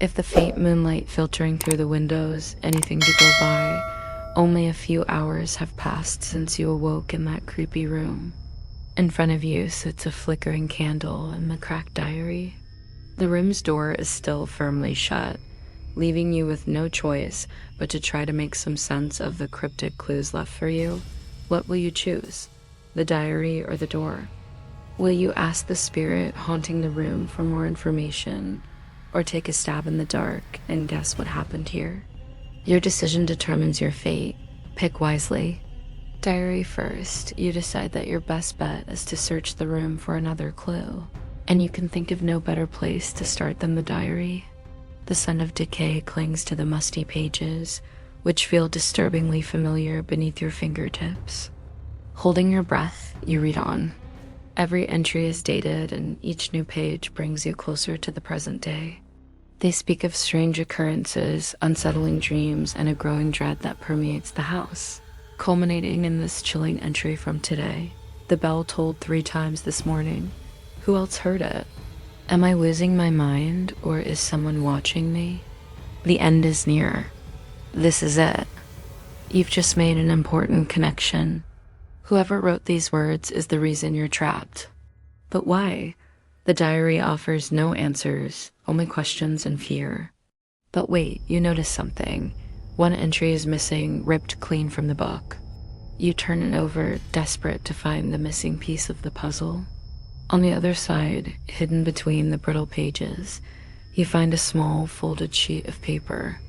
If the faint moonlight filtering through the windows anything to go by, only a few hours have passed since you awoke in that creepy room. In front of you sits a flickering candle and the cracked diary. The room's door is still firmly shut, leaving you with no choice but to try to make some sense of the cryptic clues left for you. What will you choose? The diary or the door? Will you ask the spirit haunting the room for more information, or take a stab in the dark and guess what happened here? Your decision determines your fate. Pick wisely. Diary first, you decide that your best bet is to search the room for another clue, and you can think of no better place to start than the diary. The scent of decay clings to the musty pages, which feel disturbingly familiar beneath your fingertips. Holding your breath, you read on. Every entry is dated, and each new page brings you closer to the present day. They speak of strange occurrences, unsettling dreams, and a growing dread that permeates the house, culminating in this chilling entry from today. The bell tolled 3 times this morning. Who else heard it? Am I losing my mind, or is someone watching me? The end is near. This is it. You've just made an important connection. Whoever wrote these words is the reason you're trapped. But why? The diary offers no answers, only questions and fear. But wait, you notice something. One entry is missing, ripped clean from the book. You turn it over, desperate to find the missing piece of the puzzle. On the other side, hidden between the brittle pages, you find a small, folded sheet of paper.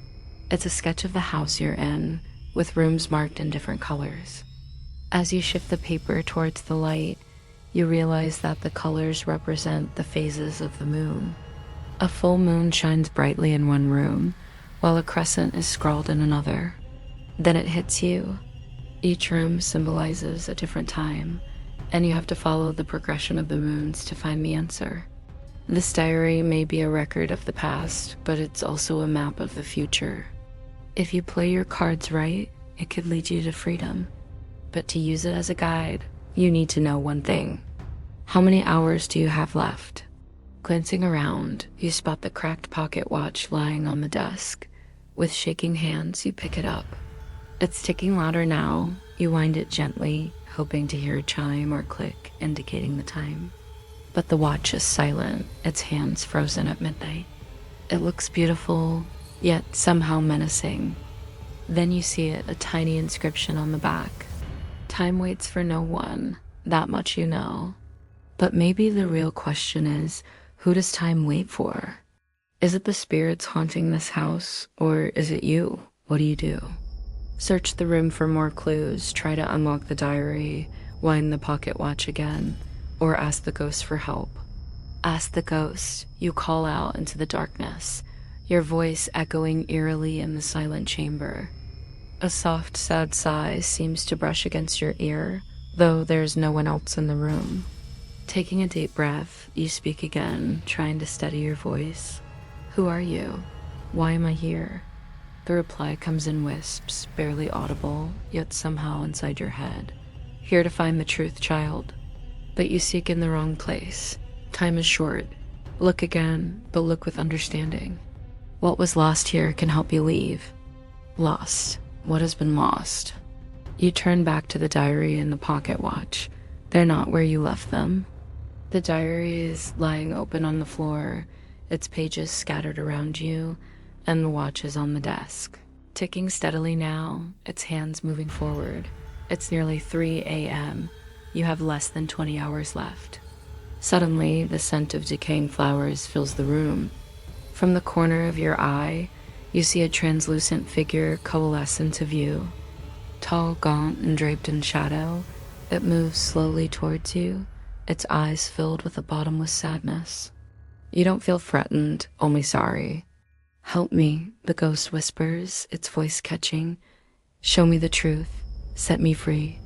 It's a sketch of the house you're in, with rooms marked in different colors. As you shift the paper towards the light, you realize that the colors represent the phases of the moon. A full moon shines brightly in one room, while a crescent is scrawled in another. Then it hits you. Each room symbolizes a different time, and you have to follow the progression of the moons to find the answer. This diary may be a record of the past, but it's also a map of the future. If you play your cards right, it could lead you to freedom. But to use it as a guide, you need to know one thing. How many hours do you have left? Glancing around, you spot the cracked pocket watch lying on the desk. With shaking hands, you pick it up. It's ticking louder now. You wind it gently, hoping to hear a chime or click indicating the time. But the watch is silent, its hands frozen at midnight. It looks beautiful, yet somehow menacing. Then you see it, a tiny inscription on the back. Time waits for no one, that much you know. But maybe the real question is, who does time wait for? Is it the spirits haunting this house, or is it you? What do you do? Search the room for more clues, try to unlock the diary, wind the pocket watch again, or ask the ghost for help. Ask the ghost, you call out into the darkness, your voice echoing eerily in the silent chamber. A soft, sad sigh seems to brush against your ear, though there's no one else in the room. Taking a deep breath, you speak again, trying to steady your voice. Who are you? Why am I here? The reply comes in wisps, barely audible, yet somehow inside your head. Here to find the truth, child. But you seek in the wrong place. Time is short. Look again, but look with understanding. What was lost here can help you leave. Lost. What has been lost? You turn back to the diary and the pocket watch. They're not where you left them. The diary is lying open on the floor, its pages scattered around you, and the watch is on the desk. Ticking steadily now, its hands moving forward. It's nearly 3 a.m. You have less than 20 hours left. Suddenly, the scent of decaying flowers fills the room. From the corner of your eye, you see a translucent figure coalesce into view. Tall, gaunt, and draped in shadow, it moves slowly towards you, its eyes filled with a bottomless sadness. You don't feel threatened, only sorry. Help me, the ghost whispers, its voice catching. Show me the truth. Set me free.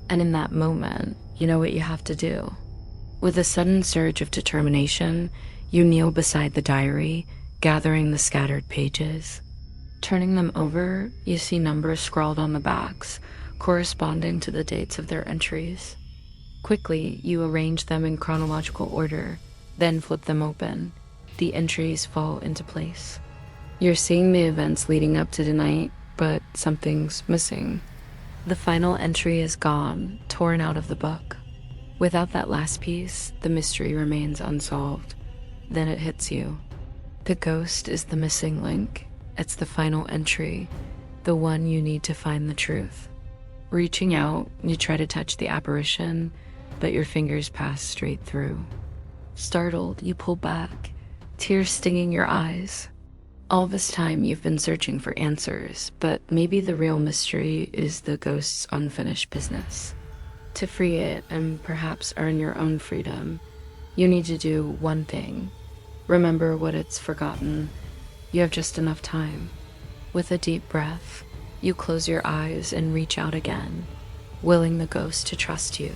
And in that moment, you know what you have to do. With a sudden surge of determination, you kneel beside the diary, gathering the scattered pages. Turning them over, you see numbers scrawled on the backs, corresponding to the dates of their entries. Quickly, you arrange them in chronological order, then flip them open. The entries fall into place. You're seeing the events leading up to tonight, but something's missing. The final entry is gone, torn out of the book. Without that last piece, the mystery remains unsolved. Then it hits you. The ghost is the missing link. It's the final entry, the one you need to find the truth. Reaching out, you try to touch the apparition, but your fingers pass straight through. Startled, you pull back, tears stinging your eyes. All this time you've been searching for answers, but maybe the real mystery is the ghost's unfinished business. To free it and perhaps earn your own freedom, you need to do one thing. Remember what it's forgotten. You have just enough time. With a deep breath, you close your eyes and reach out again, willing the ghost to trust you.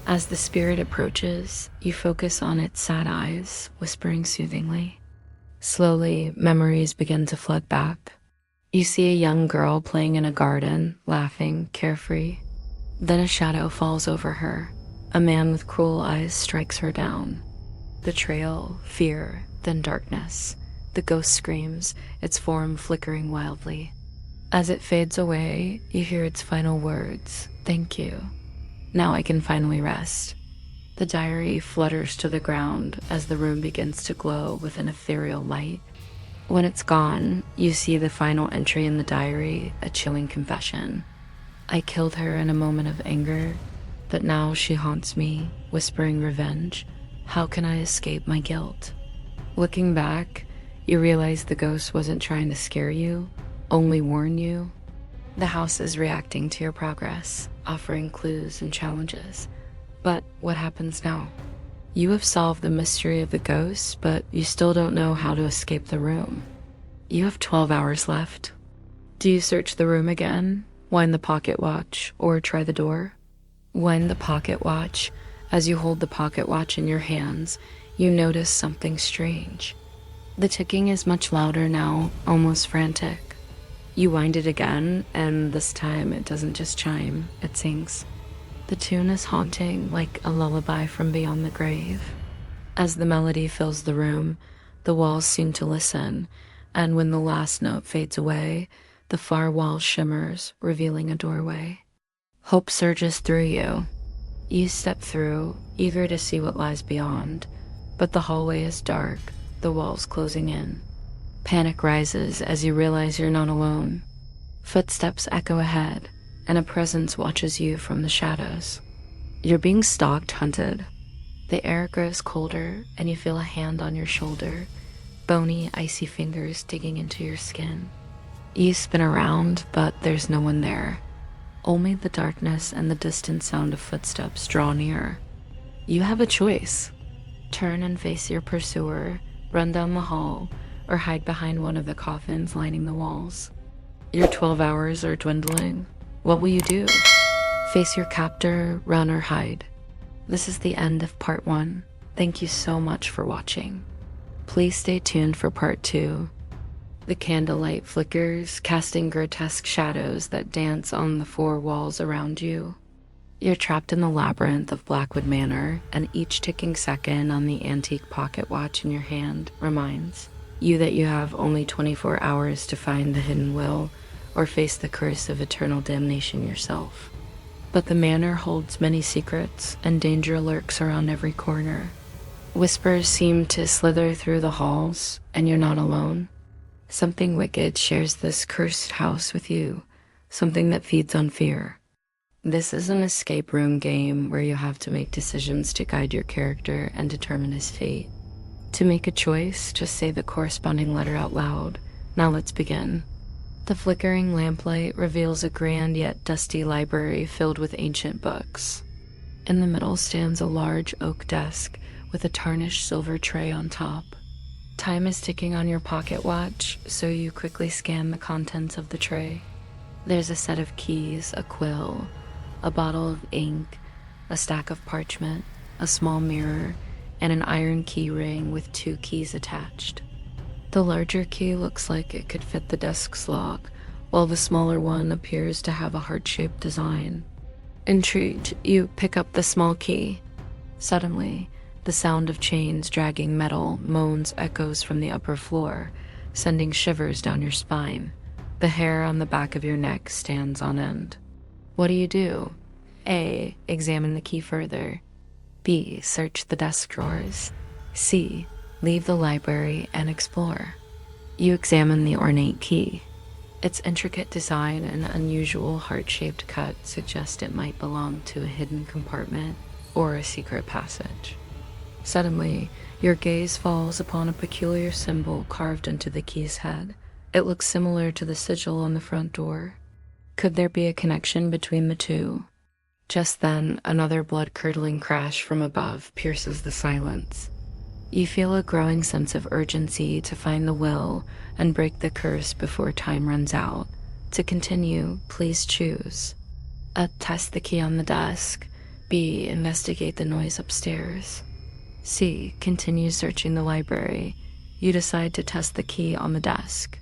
As the spirit approaches, you focus on its sad eyes, whispering soothingly. Slowly, memories begin to flood back. You see a young girl playing in a garden, laughing, carefree. Then a shadow falls over her. A man with cruel eyes strikes her down. Betrayal, fear, then darkness. The ghost screams, its form flickering wildly. As it fades away, you hear its final words, "Thank you. Now I can finally rest." The diary flutters to the ground as the room begins to glow with an ethereal light. When it's gone, you see the final entry in the diary, a chilling confession. "I killed her in a moment of anger, but now she haunts me, whispering revenge. How can I escape my guilt?" Looking back, you realize the ghost wasn't trying to scare you, only warn you. The house is reacting to your progress, offering clues and challenges. But what happens now? You have solved the mystery of the ghost, but you still don't know how to escape the room. You have 12 hours left. Do you search the room again, wind the pocket watch, or try the door? Wind the pocket watch. As you hold the pocket watch in your hands, you notice something strange. The ticking is much louder now, almost frantic. You wind it again, and this time it doesn't just chime, it sings. The tune is haunting, like a lullaby from beyond the grave. As the melody fills the room, the walls seem to listen, and when the last note fades away, the far wall shimmers, revealing a doorway. Hope surges through you. You step through, eager to see what lies beyond, but the hallway is dark, the walls closing in. Panic rises as you realize you're not alone. Footsteps echo ahead, and a presence watches you from the shadows. You're being stalked, hunted. The air grows colder, and you feel a hand on your shoulder, bony, icy fingers digging into your skin. You spin around, but there's no one there. Only the darkness and the distant sound of footsteps draw near. You have a choice. Turn and face your pursuer, run down the hall, or hide behind one of the coffins lining the walls. Your 12 hours are dwindling. What will you do? Face your captor, run, or hide? This is the end of part 1. Thank you so much for watching. Please stay tuned for part 2. The candlelight flickers, casting grotesque shadows that dance on the 4 walls around you. You're trapped in the labyrinth of Blackwood Manor, and each ticking second on the antique pocket watch in your hand reminds you that you have only 24 hours to find the hidden will or face the curse of eternal damnation yourself. But the manor holds many secrets, and danger lurks around every corner. Whispers seem to slither through the halls, and you're not alone. Something wicked shares this cursed house with you, something that feeds on fear. This is an escape room game where you have to make decisions to guide your character and determine his fate. To make a choice, just say the corresponding letter out loud. Now let's begin. The flickering lamplight reveals a grand yet dusty library filled with ancient books. In the middle stands a large oak desk with a tarnished silver tray on top. Time is ticking on your pocket watch, so you quickly scan the contents of the tray. There's a set of keys, a quill, a bottle of ink, a stack of parchment, a small mirror, and an iron key ring with 2 keys attached. The larger key looks like it could fit the desk's lock, while the smaller one appears to have a heart-shaped design. Intrigued, you pick up the small key. Suddenly, the sound of chains dragging metal moans echoes from the upper floor, sending shivers down your spine. The hair on the back of your neck stands on end. What do? A. Examine the key further. B. Search the desk drawers. C. Leave the library and explore. You examine the ornate key. Its intricate design and unusual heart-shaped cut suggest it might belong to a hidden compartment or a secret passage. Suddenly, your gaze falls upon a peculiar symbol carved into the key's head. It looks similar to the sigil on the front door. Could there be a connection between the two? Just then, another blood-curdling crash from above pierces the silence. You feel a growing sense of urgency to find the will and break the curse before time runs out. To continue, please choose. A. Test the key on the desk. B. Investigate the noise upstairs. C. Continue searching the library. You decide to test the key on the desk.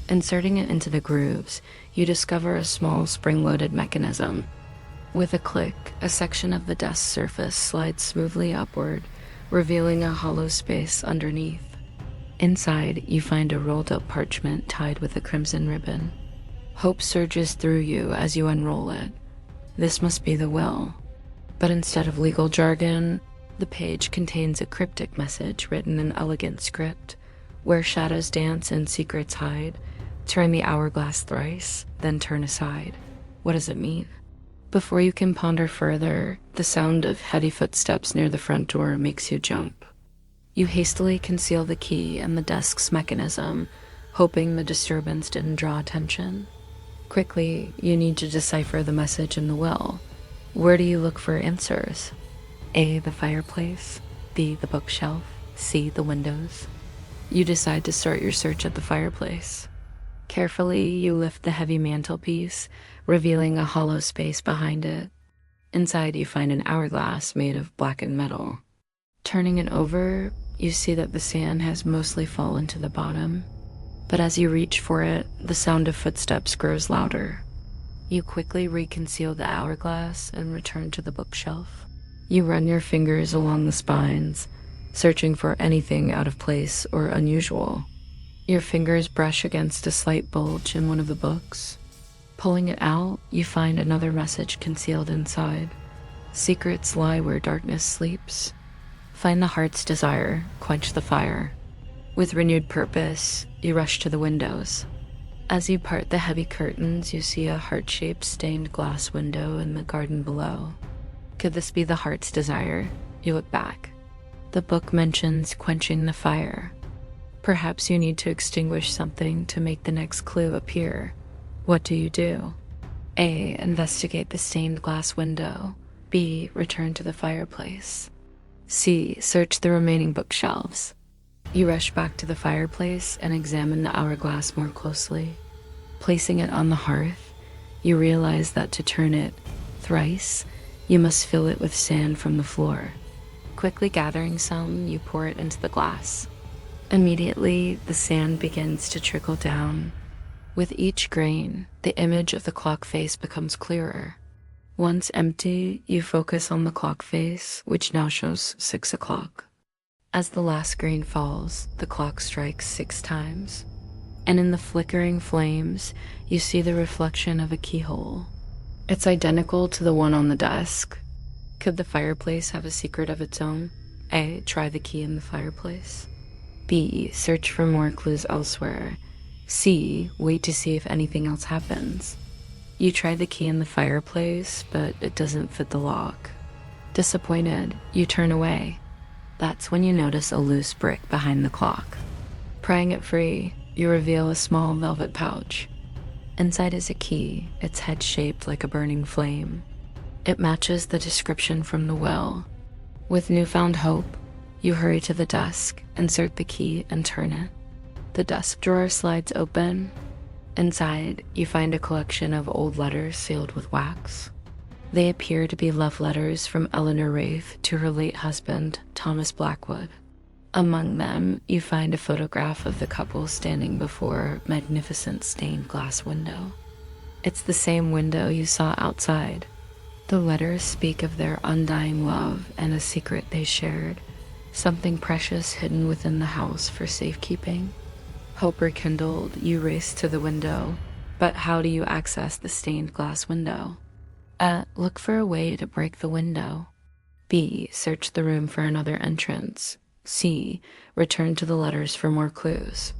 Inserting it into the grooves, you discover a small spring-loaded mechanism. With a click, a section of the desk surface slides smoothly upward, revealing a hollow space underneath. Inside, you find a rolled-up parchment tied with a crimson ribbon. Hope surges through you as you unroll it. This must be the will. But instead of legal jargon, the page contains a cryptic message written in elegant script. Where shadows dance and secrets hide, turn the hourglass thrice, then turn aside. What does it mean? Before you can ponder further, the sound of heavy footsteps near the front door makes you jump. You hastily conceal the key and the desk's mechanism, hoping the disturbance didn't draw attention. Quickly, you need to decipher the message in the will. Where do you look for answers? A. The fireplace. B. The bookshelf. C. The windows. You decide to start your search at the fireplace. Carefully, you lift the heavy mantelpiece, revealing a hollow space behind it. Inside, you find an hourglass made of blackened metal. Turning it over, you see that the sand has mostly fallen to the bottom. But as you reach for it, the sound of footsteps grows louder. You quickly reconceal the hourglass and return to the bookshelf. You run your fingers along the spines, searching for anything out of place or unusual. Your fingers brush against a slight bulge in one of the books. Pulling it out, you find another message concealed inside. Secrets lie where darkness sleeps. Find the heart's desire, quench the fire. With renewed purpose, you rush to the windows. As you part the heavy curtains, you see a heart-shaped stained glass window in the garden below. Could this be the heart's desire? You look back. The book mentions quenching the fire. Perhaps you need to extinguish something to make the next clue appear. What do? A. Investigate the stained glass window. B. Return to the fireplace. C. Search the remaining bookshelves. You rush back to the fireplace and examine the hourglass more closely. Placing it on the hearth, you realize that to turn it thrice, you must fill it with sand from the floor. Quickly gathering some, you pour it into the glass. Immediately, the sand begins to trickle down. With each grain, the image of the clock face becomes clearer. Once empty, you focus on the clock face, which now shows 6 o'clock. As the last grain falls, the clock strikes 6 times. And in the flickering flames, you see the reflection of a keyhole. It's identical to the one on the desk. Could the fireplace have a secret of its own? A. Try the key in the fireplace. B. Search for more clues elsewhere. C. Wait to see if anything else happens. You try the key in the fireplace, but it doesn't fit the lock. Disappointed, you turn away. That's when you notice a loose brick behind the clock. Prying it free, you reveal a small velvet pouch. Inside is a key, its head shaped like a burning flame. It matches the description from the will. With newfound hope, you hurry to the desk, insert the key, and turn it. The desk drawer slides open. Inside, you find a collection of old letters sealed with wax. They appear to be love letters from Eleanor Wraith to her late husband, Thomas Blackwood. Among them, you find a photograph of the couple standing before a magnificent stained glass window. It's the same window you saw outside. The letters speak of their undying love and a secret they shared, something precious hidden within the house for safekeeping. Hope rekindled, you race to the window. But how do you access the stained glass window? Look for a way to break the window. B. Search the room for another entrance. C. Return to the letters for more clues.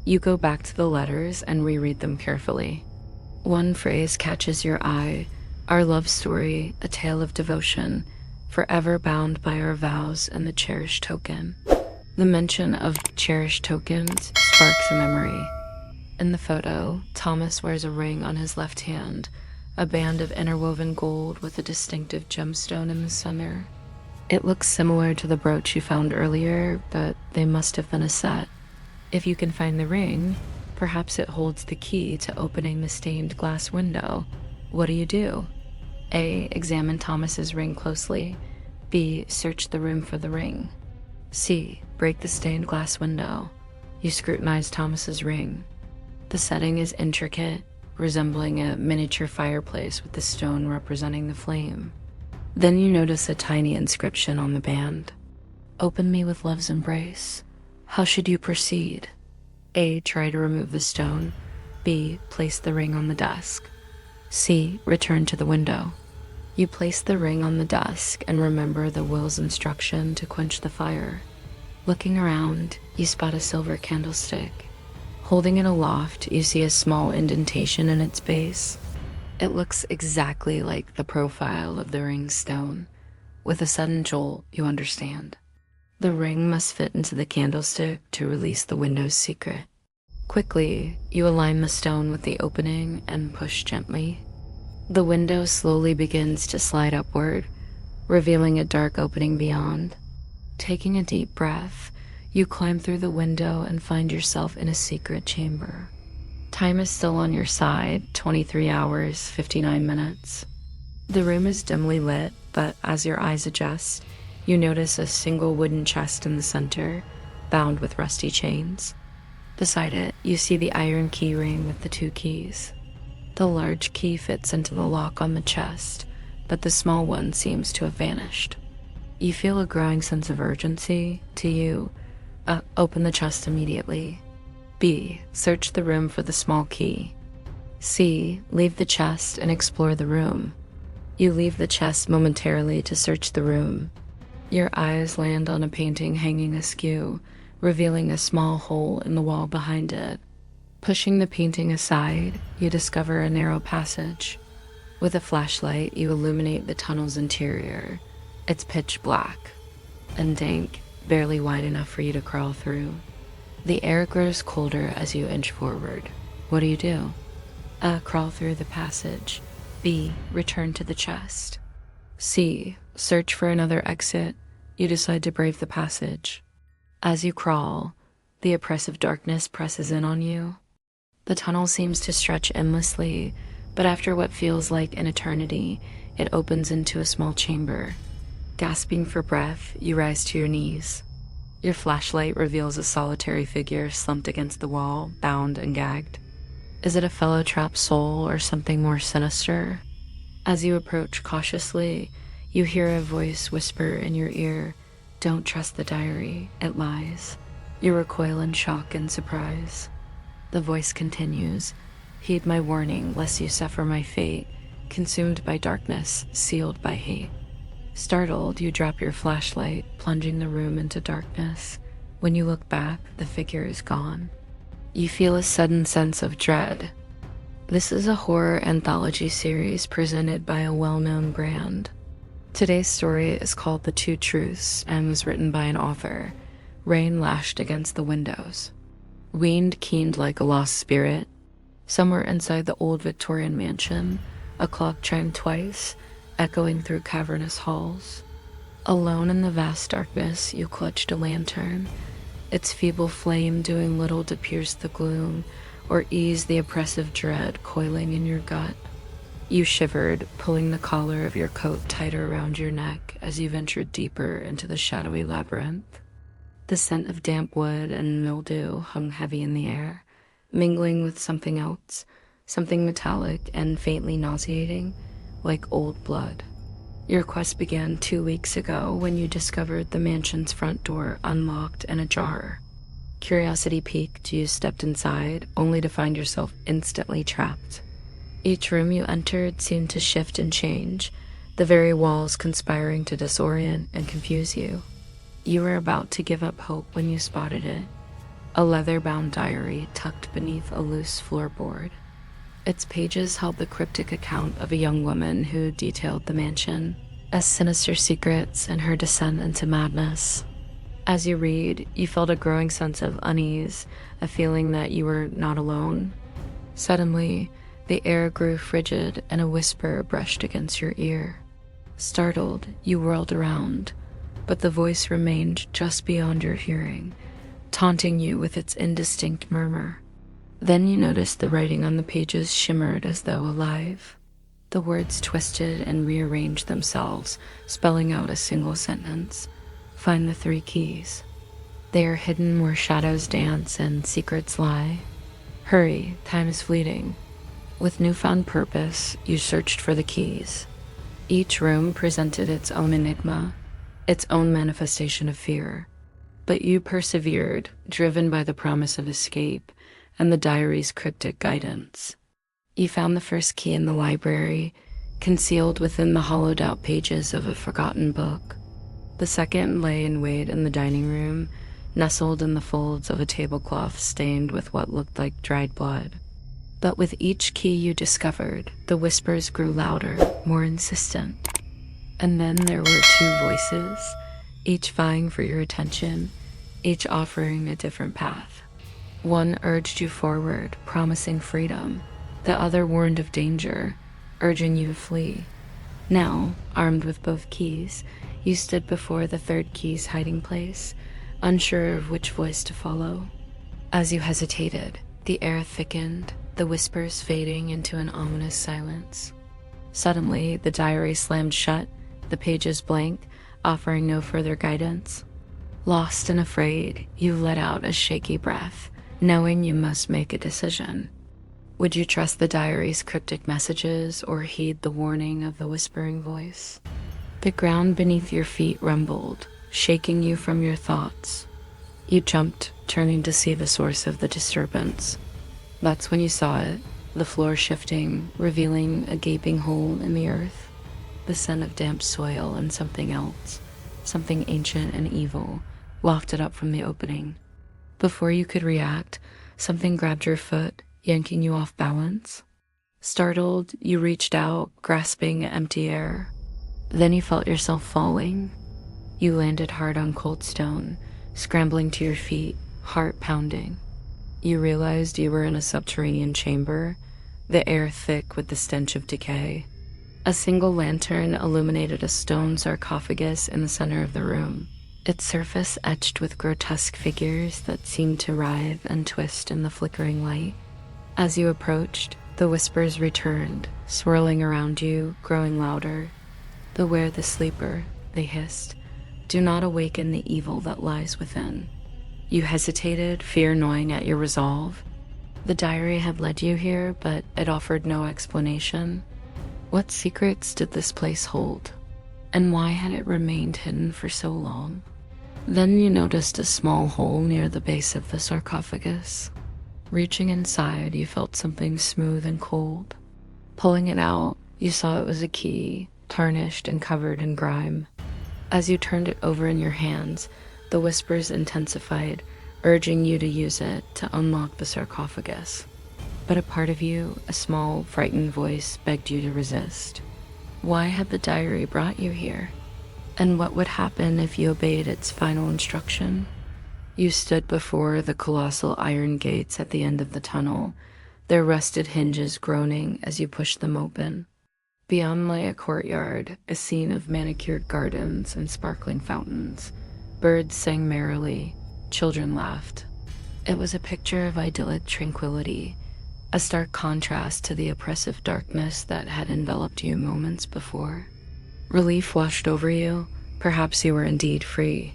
You go back to the letters and reread them carefully. One phrase catches your eye: our love story, a tale of devotion, forever bound by our vows and the cherished token. The mention of cherished tokens sparks a memory. In the photo, Thomas wears a ring on his left hand, a band of interwoven gold with a distinctive gemstone in the center. It looks similar to the brooch you found earlier, but they must have been a set. If you can find the ring, perhaps it holds the key to opening the stained glass window. What do? A. Examine Thomas's ring closely. B. Search the room for the ring. C. Break the stained glass window. You scrutinize Thomas's ring. The setting is intricate, resembling a miniature fireplace with the stone representing the flame. Then you notice a tiny inscription on the band. Open me with love's embrace. How should you proceed? A. Try to remove the stone. B. Place the ring on the desk. C. Return to the window. You place the ring on the desk and remember the will's instruction to quench the fire. Looking around, you spot a silver candlestick. Holding it aloft, you see a small indentation in its base. It looks exactly like the profile of the ring's stone. With a sudden jolt, you understand. The ring must fit into the candlestick to release the window's secret. Quickly, you align the stone with the opening and push gently. The window slowly begins to slide upward, revealing a dark opening beyond. Taking a deep breath, you climb through the window and find yourself in a secret chamber. Time is still on your side, 23 hours, 59 minutes. The room is dimly lit, but as your eyes adjust, you notice a single wooden chest in the center, bound with rusty chains. Beside it, you see the iron key ring with the 2 keys. The large key fits into the lock on the chest, but the small one seems to have vanished. You feel a growing sense of urgency. Open the chest immediately. B. Search the room for the small key. C. Leave the chest and explore the room. You leave the chest momentarily to search the room. Your eyes land on a painting hanging askew, revealing a small hole in the wall behind it. Pushing the painting aside, you discover a narrow passage. With a flashlight, you illuminate the tunnel's interior. It's pitch black and dank, barely wide enough for you to crawl through. The air grows colder as you inch forward. What do? Crawl through the passage. B. Return to the chest. C. Search for another exit. You decide to brave the passage. As you crawl, the oppressive darkness presses in on you. The tunnel seems to stretch endlessly, but after what feels like an eternity, it opens into a small chamber. Gasping for breath, you rise to your knees. Your flashlight reveals a solitary figure slumped against the wall, bound and gagged. Is it a fellow trapped soul or something more sinister? As you approach cautiously, you hear a voice whisper in your ear, "Don't trust the diary, it lies." You recoil in shock and surprise. The voice continues, "Heed my warning, lest you suffer my fate, consumed by darkness, sealed by hate." Startled, you drop your flashlight, plunging the room into darkness. When you look back, the figure is gone. You feel a sudden sense of dread. This is a horror anthology series presented by a well-known brand. Today's story is called The Two Truths and was written by an author. Rain lashed against the windows. Wind keened like a lost spirit. Somewhere inside the old Victorian mansion, a clock chimed twice, echoing through cavernous halls. Alone in the vast darkness, you clutched a lantern, its feeble flame doing little to pierce the gloom or ease the oppressive dread coiling in your gut. You shivered, pulling the collar of your coat tighter around your neck as you ventured deeper into the shadowy labyrinth. The scent of damp wood and mildew hung heavy in the air, mingling with something else, something metallic and faintly nauseating, like old blood. Your quest began 2 weeks ago when you discovered the mansion's front door unlocked and ajar. Curiosity piqued, you stepped inside, only to find yourself instantly trapped. Each room you entered seemed to shift and change, the very walls conspiring to disorient and confuse you. You were about to give up hope when you spotted it, a leather-bound diary tucked beneath a loose floorboard. Its pages held the cryptic account of a young woman who detailed the mansion, as sinister secrets and her descent into madness. As you read, you felt a growing sense of unease, a feeling that you were not alone. Suddenly, the air grew frigid and a whisper brushed against your ear. Startled, you whirled around, but the voice remained just beyond your hearing, taunting you with its indistinct murmur. Then you noticed the writing on the pages shimmered as though alive. The words twisted and rearranged themselves, spelling out a single sentence. Find the 3 keys. They are hidden where shadows dance and secrets lie. Hurry, time is fleeting. With newfound purpose, you searched for the keys. Each room presented its own enigma, its own manifestation of fear. But you persevered, driven by the promise of escape and the diary's cryptic guidance. You found the first key in the library, concealed within the hollowed-out pages of a forgotten book. The second lay in wait in the dining room, nestled in the folds of a tablecloth stained with what looked like dried blood. But with each key you discovered, the whispers grew louder, more insistent. And then there were 2 voices, each vying for your attention, each offering a different path. One urged you forward, promising freedom. The other warned of danger, urging you to flee. Now, armed with both keys, you stood before the 3rd key's hiding place, unsure of which voice to follow. As you hesitated, the air thickened, the whispers fading into an ominous silence. Suddenly, the diary slammed shut, the pages blank, offering no further guidance. Lost and afraid, you let out a shaky breath, knowing you must make a decision. Would you trust the diary's cryptic messages or heed the warning of the whispering voice? The ground beneath your feet rumbled, shaking you from your thoughts. You jumped, turning to see the source of the disturbance. That's when you saw it, the floor shifting, revealing a gaping hole in the earth. The scent of damp soil and something else, something ancient and evil, wafted up from the opening. Before you could react, something grabbed your foot, yanking you off balance. Startled, you reached out, grasping at empty air. Then you felt yourself falling. You landed hard on cold stone, scrambling to your feet, heart pounding. You realized you were in a subterranean chamber, the air thick with the stench of decay. A single lantern illuminated a stone sarcophagus in the center of the room, its surface etched with grotesque figures that seemed to writhe and twist in the flickering light. As you approached, the whispers returned, swirling around you, growing louder. Beware the sleeper, they hissed. Do not awaken the evil that lies within. You hesitated, fear gnawing at your resolve. The diary had led you here, but it offered no explanation. What secrets did this place hold? And why had it remained hidden for so long? Then you noticed a small hole near the base of the sarcophagus. Reaching inside, you felt something smooth and cold. Pulling it out, you saw it was a key, tarnished and covered in grime. As you turned it over in your hands, the whispers intensified, urging you to use it to unlock the sarcophagus. But a part of you, a small, frightened voice, begged you to resist. Why had the diary brought you here? And what would happen if you obeyed its final instruction? You stood before the colossal iron gates at the end of the tunnel, their rusted hinges groaning as you pushed them open. Beyond lay a courtyard, a scene of manicured gardens and sparkling fountains. Birds sang merrily, children laughed. It was a picture of idyllic tranquility, a stark contrast to the oppressive darkness that had enveloped you moments before. Relief washed over you. Perhaps you were indeed free.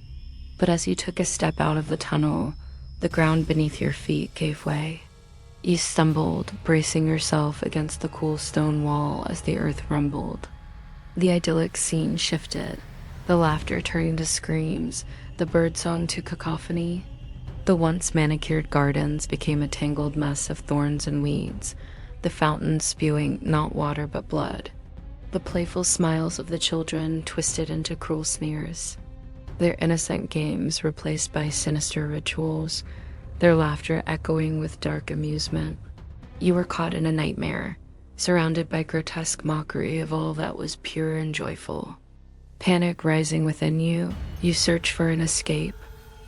But as you took a step out of the tunnel, the ground beneath your feet gave way. You stumbled, bracing yourself against the cool stone wall as the earth rumbled. The idyllic scene shifted, the laughter turning to screams, the birdsong to cacophony. The once manicured gardens became a tangled mess of thorns and weeds, the fountains spewing not water but blood. The playful smiles of the children twisted into cruel sneers, their innocent games replaced by sinister rituals, their laughter echoing with dark amusement. You were caught in a nightmare, surrounded by grotesque mockery of all that was pure and joyful. Panic rising within you, you searched for an escape,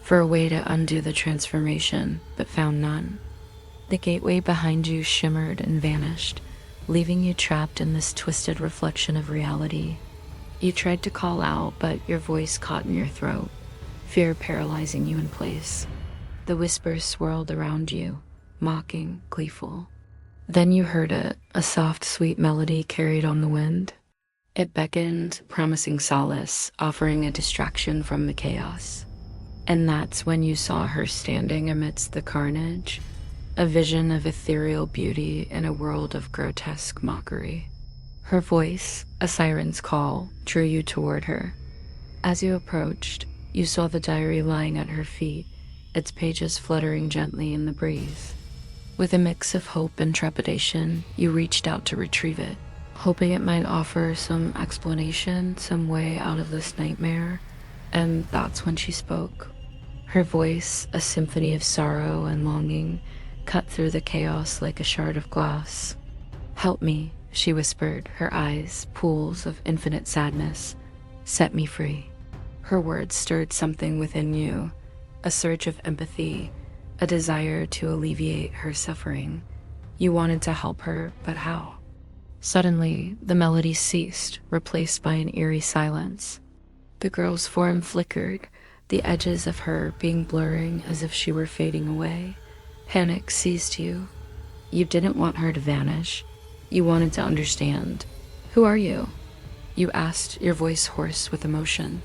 for a way to undo the transformation, but found none. The gateway behind you shimmered and vanished, leaving you trapped in this twisted reflection of reality. You tried to call out, but your voice caught in your throat, fear paralyzing you in place. The whispers swirled around you, mocking, gleeful. Then you heard it, a soft, sweet melody carried on the wind. It beckoned, promising solace, offering a distraction from the chaos. And that's when you saw her standing amidst the carnage, a vision of ethereal beauty in a world of grotesque mockery. Her voice, a siren's call, drew you toward her. As you approached, you saw the diary lying at her feet, its pages fluttering gently in the breeze. With a mix of hope and trepidation, you reached out to retrieve it, hoping it might offer some explanation, some way out of this nightmare. And that's when she spoke. Her voice, a symphony of sorrow and longing, cut through the chaos like a shard of glass. "Help me," she whispered, her eyes pools of infinite sadness. "Set me free." Her words stirred something within you, a surge of empathy, a desire to alleviate her suffering. You wanted to help her, but how? Suddenly, the melody ceased, replaced by an eerie silence. The girl's form flickered, the edges of her being blurring as if she were fading away. Panic seized you. You didn't want her to vanish. You wanted to understand. "Who are you?" you asked, your voice hoarse with emotion.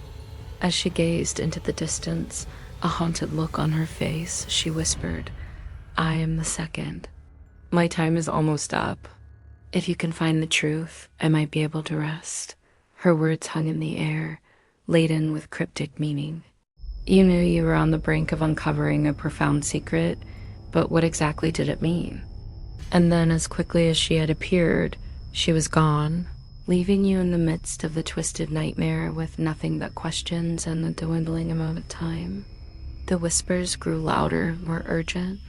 As she gazed into the distance, a haunted look on her face, she whispered, "I am the second. My time is almost up. If you can find the truth, I might be able to rest." Her words hung in the air, laden with cryptic meaning. You knew you were on the brink of uncovering a profound secret, but what exactly did it mean? And then, as quickly as she had appeared, she was gone, leaving you in the midst of the twisted nightmare with nothing but questions and the dwindling amount of time. The whispers grew louder, more urgent.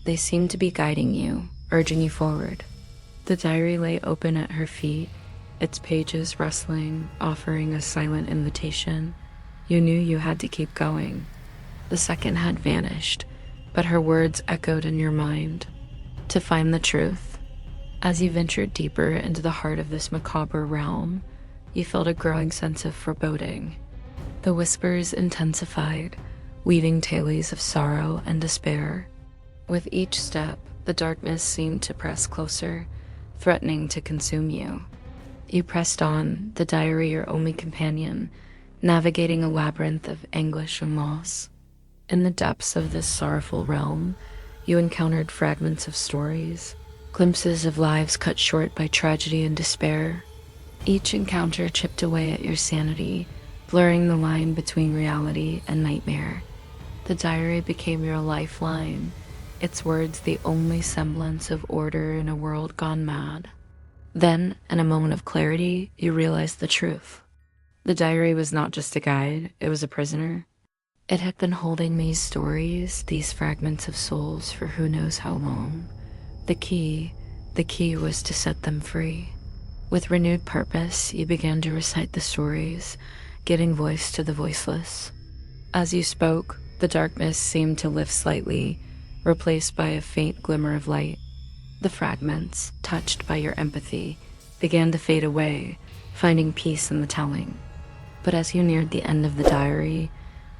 They seemed to be guiding you, urging you forward. The diary lay open at her feet, its pages rustling, offering a silent invitation. You knew you had to keep going. The second had vanished, but her words echoed in your mind. To find the truth. As you ventured deeper into the heart of this macabre realm, you felt a growing sense of foreboding. The whispers intensified, weaving tales of sorrow and despair. With each step, the darkness seemed to press closer, threatening to consume you. You pressed on, the diary your only companion, navigating a labyrinth of anguish and loss. In the depths of this sorrowful realm, you encountered fragments of stories, glimpses of lives cut short by tragedy and despair. Each encounter chipped away at your sanity, blurring the line between reality and nightmare. The diary became your lifeline, its words the only semblance of order in a world gone mad. Then, in a moment of clarity, you realized the truth. The diary was not just a guide, it was a prisoner. It had been holding these stories, these fragments of souls, for who knows how long. The key was to set them free. With renewed purpose, you began to recite the stories, giving voice to the voiceless. As you spoke, the darkness seemed to lift slightly, replaced by a faint glimmer of light. The fragments, touched by your empathy, began to fade away, finding peace in the telling. But as you neared the end of the diary,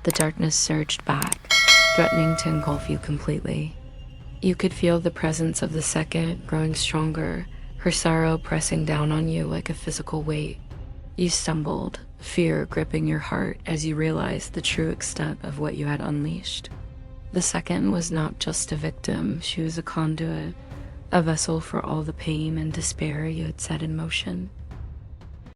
the darkness surged back, threatening to engulf you completely. You could feel the presence of the second growing stronger, her sorrow pressing down on you like a physical weight. You stumbled, fear gripping your heart as you realized the true extent of what you had unleashed. The second was not just a victim, she was a conduit, a vessel for all the pain and despair you had set in motion.